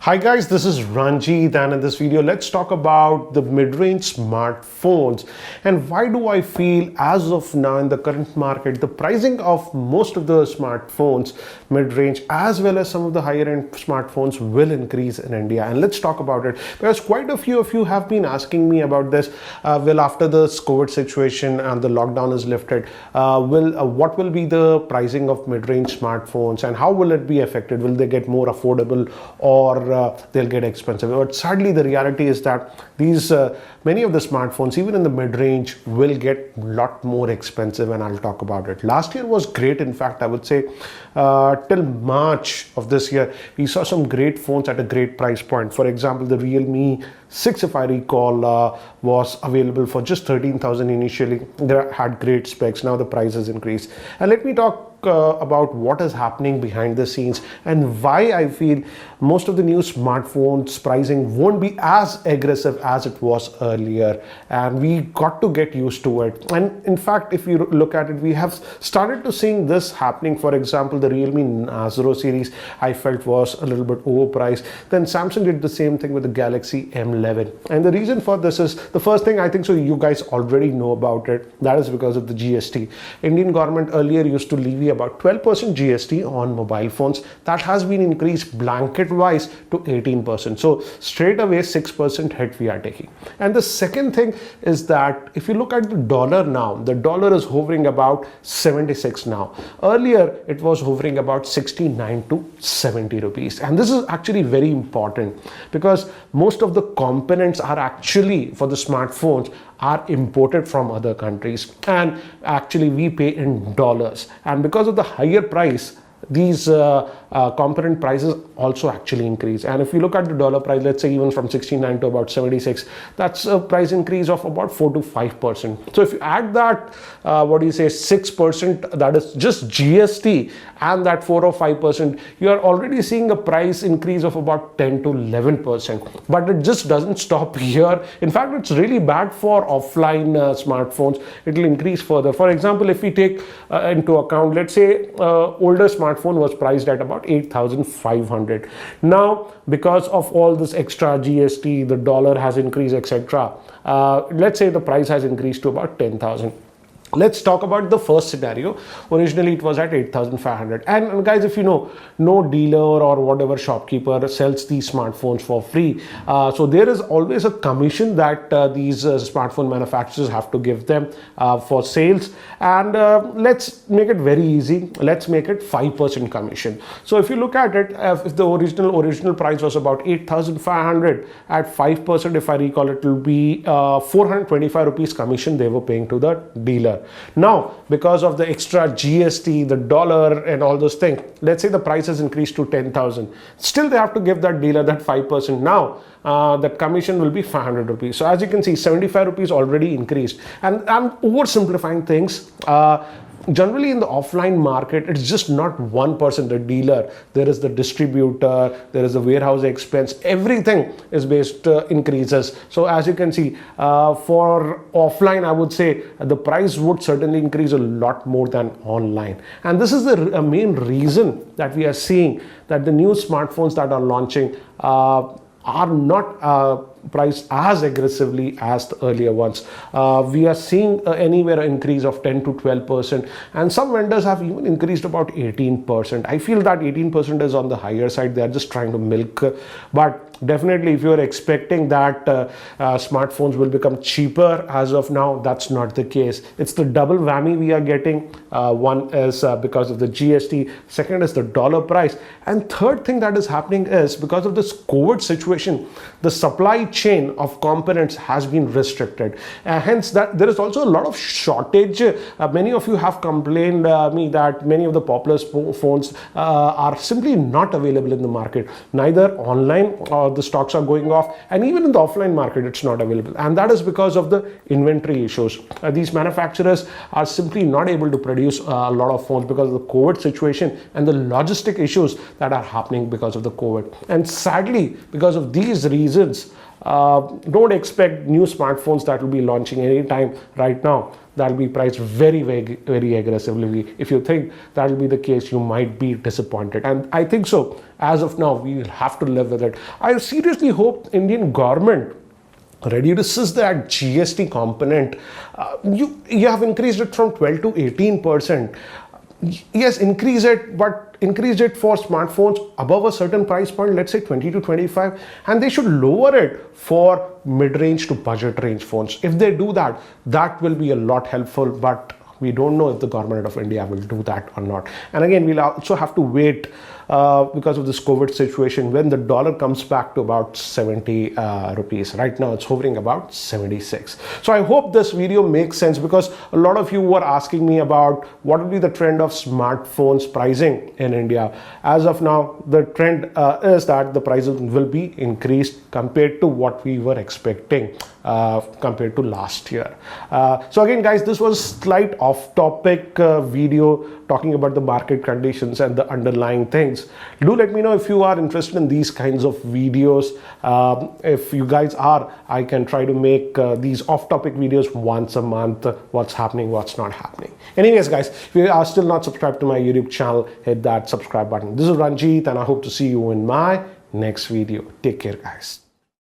Hi guys, this is Ranjit, and in this video let's talk about the mid-range smartphones and why do I feel as of now in the current market the pricing of most of the smartphones mid-range as well as some of the higher end smartphones will increase in India. And let's talk about it because quite a few of you have been asking me about this. Well, after the COVID situation and the lockdown is lifted, what will be the pricing of mid-range smartphones and how will it be affected? Will they get more affordable or they'll get expensive? But sadly, the reality is that these many of the smartphones, even in the mid-range, will get a lot more expensive, and I'll talk about it. Last year was great. In fact, I would say till March of this year, we saw some great phones at a great price point. For example, the Realme 6, if I recall, was available for just 13,000 initially. They had great specs. Now the price has increased. And let me talk about what is happening behind the scenes and why I feel most of the new smartphones pricing won't be as aggressive as it was earlier, and we got to get used to it. And in fact, if you look at it, we have started to seeing this happening. For example, the Realme Nazro series I felt was a little bit overpriced. Then Samsung did the same thing with the Galaxy M11, and the reason for this is the first thing, I think so you guys already know about it. That is because of the GST. Indian government earlier used to levy about 12% GST on mobile phones. That has been increased blanket wise to 18%. So straight away 6% hit we are taking. And the second thing is that if you look at the dollar now, the dollar is hovering about 76 now. Earlier it was hovering about 69 to 70 rupees. And this is actually very important because most of the components are actually for the smartphones are imported from other countries, and actually we pay in dollars, and because of the higher price, these component prices also actually increase. And if you look at the dollar price, let's say even from 69 to about 76, that's a price increase of about 4 to 5%. So if you add that 6%, that is just GST, and that 4 or 5%, you are already seeing a price increase of about 10 to 11%. But it just doesn't stop here. In fact, it's really bad for offline smartphones. It will increase further. For example, if we take into account, let's say older smartphone was priced at about 8,500. Now, because of all this extra GST, the dollar has increased, etc. Let's say the price has increased to about 10,000. Let's talk about the first scenario. Originally, it was at 8,500. And guys, if you know, no dealer or whatever shopkeeper sells these smartphones for free. So there is always a commission that these smartphone manufacturers have to give them for sales. And let's make it very easy. Let's make it 5% commission. So if you look at it, if the original price was about 8,500, at 5%, if I recall, it will be 425 rupees commission they were paying to the dealer. Now, because of the extra GST, the dollar and all those things, let's say the price has increased to 10,000. Still, they have to give that dealer that 5%. Now, that commission will be 500 rupees. So as you can see, 75 rupees already increased. And I'm oversimplifying things. Generally in the offline market, it's just not one person, the dealer. There is the distributor, there is the warehouse expense, everything is based increases. So as you can see, for offline, I would say the price would certainly increase a lot more than online. And this is the main reason that we are seeing that the new smartphones that are launching are not priced as aggressively as the earlier ones. We are seeing anywhere an increase of 10 to 12%, and some vendors have even increased about 18%. I feel that 18% is on the higher side. They are just trying to milk, but definitely if you're expecting that smartphones will become cheaper, as of now, that's not the case. It's the double whammy we are getting. One is because of the GST, second is the dollar price, and third thing that is happening is because of this COVID situation, the supply chain of components has been restricted. Hence, that there is also a lot of shortage. Many of you have complained me that many of the popular phones are simply not available in the market. Neither online or the stocks are going off, and even in the offline market it's not available, and that is because of the inventory issues. These manufacturers are simply not able to produce a lot of phones because of the COVID situation and the logistic issues that are happening because of the COVID. And sadly, because of these reasons, don't expect new smartphones that will be launching anytime right now. that'll be priced very, very, very aggressively. If you think that'll be the case, you might be disappointed. And I think so. As of now, we will have to live with it. I seriously hope Indian government reduces that GST component. You have increased it from 12 to 18%. Yes, increase it, but increase it for smartphones above a certain price point, let's say 20 to 25, and they should lower it for mid-range to budget range phones. If they do that, that will be a lot helpful, but we don't know if the government of India will do that or not. And again, we'll also have to wait because of this COVID situation when the dollar comes back to about 70 rupees. Right now, it's hovering about 76. So I hope this video makes sense, because a lot of you were asking me about what will be the trend of smartphones pricing in India. As of now, the trend is that the prices will be increased compared to what we were expecting compared to last year. So again, guys, this was a slight off-topic video talking about the market conditions and the underlying things. Do let me know if you are interested in these kinds of videos. If you guys are, I can try to make these off-topic videos once a month, what's happening, what's not happening. Anyways, guys, if you are still not subscribed to my YouTube channel, hit that subscribe button. This is Ranjit, and I hope to see you in my next video. Take care, guys.